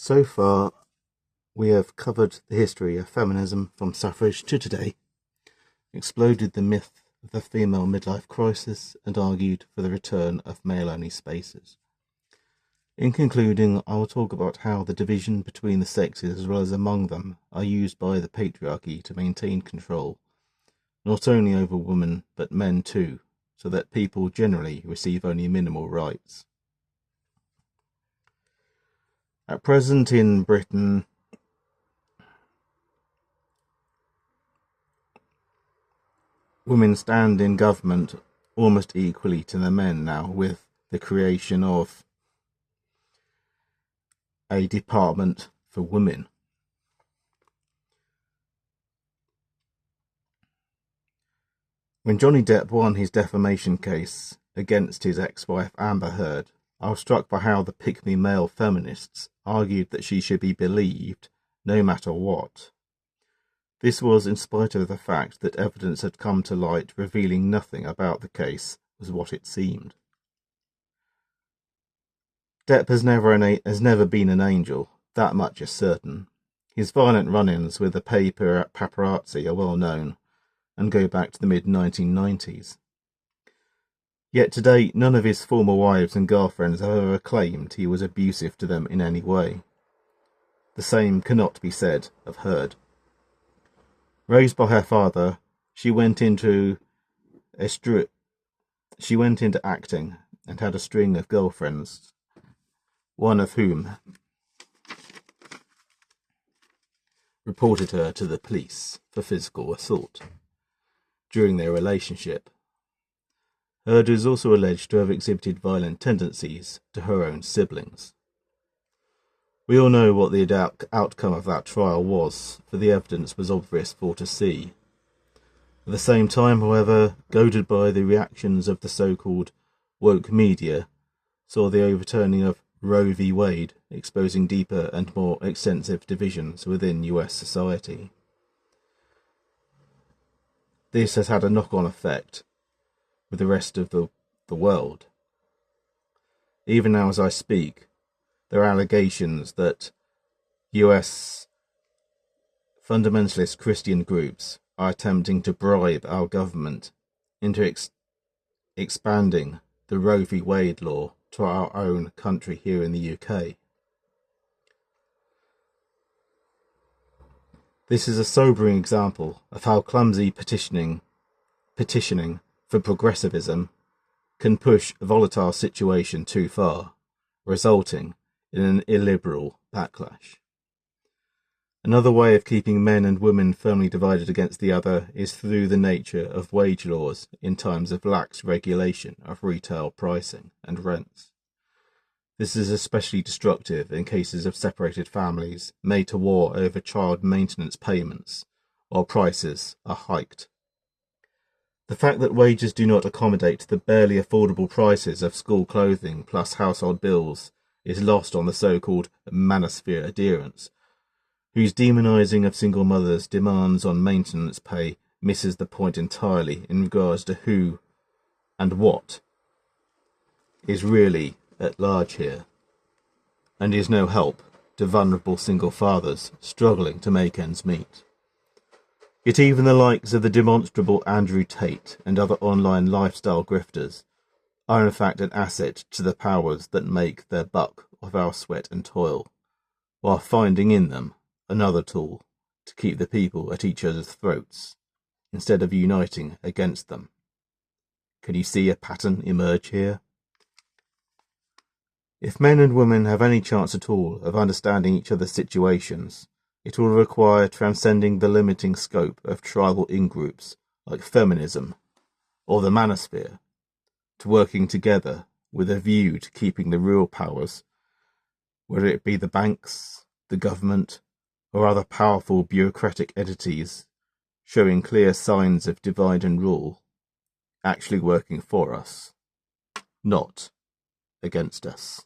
So far, we have covered the history of feminism from suffrage to today, exploded the myth of the female midlife crisis, and argued for the return of male-only spaces. In concluding, I will talk about how the division between the sexes as well as among them are used by the patriarchy to maintain control, not only over women but men too, so that people generally receive only minimal rights. At present in Britain, women stand in government almost equally to the men now, with the creation of a department for women. When Johnny Depp won his defamation case against his ex-wife Amber Heard, I was struck by how the pick-me male feminists argued that she should be believed no matter what. This was in spite of the fact that evidence had come to light revealing nothing about the case was what it seemed. Depp has never been an angel, that much is certain. His violent run-ins with the paparazzi are well known and go back to the mid-1990s. Yet to date, none of his former wives and girlfriends have ever claimed he was abusive to them in any way. The same cannot be said of Heard. Raised by her father, she went into acting and had a string of girlfriends, one of whom reported her to the police for physical assault during their relationship. Heard is also alleged to have exhibited violent tendencies to her own siblings. We all know what the outcome of that trial was, for the evidence was obvious for all to see. At the same time, however, goaded by the reactions of the so-called woke media, saw the overturning of Roe v. Wade, exposing deeper and more extensive divisions within US society. This has had a knock-on effect with the rest of the world. Even now as I speak, there are allegations that US fundamentalist Christian groups are attempting to bribe our government into expanding the Roe v. Wade law to our own country here in the UK. This is a sobering example of how clumsy petitioning for progressivism can push a volatile situation too far, resulting in an illiberal backlash. Another way of keeping men and women firmly divided against the other is through the nature of wage laws in times of lax regulation of retail pricing and rents. This is especially destructive in cases of separated families made to war over child maintenance payments, while prices are hiked. The fact that wages do not accommodate the barely affordable prices of school clothing plus household bills is lost on the so-called manosphere adherents, whose demonising of single mothers' demands on maintenance pay misses the point entirely in regards to who and what is really at large here, and is no help to vulnerable single fathers struggling to make ends meet. Yet even the likes of the demonstrable Andrew Tate and other online lifestyle grifters are in fact an asset to the powers that make their buck of our sweat and toil, while finding in them another tool to keep the people at each other's throats, instead of uniting against them. Can you see a pattern emerge here? If men and women have any chance at all of understanding each other's situations, it will require transcending the limiting scope of tribal in-groups like feminism or the manosphere, to working together with a view to keeping the real powers, whether it be the banks, the government, or other powerful bureaucratic entities showing clear signs of divide and rule, actually working for us, not against us.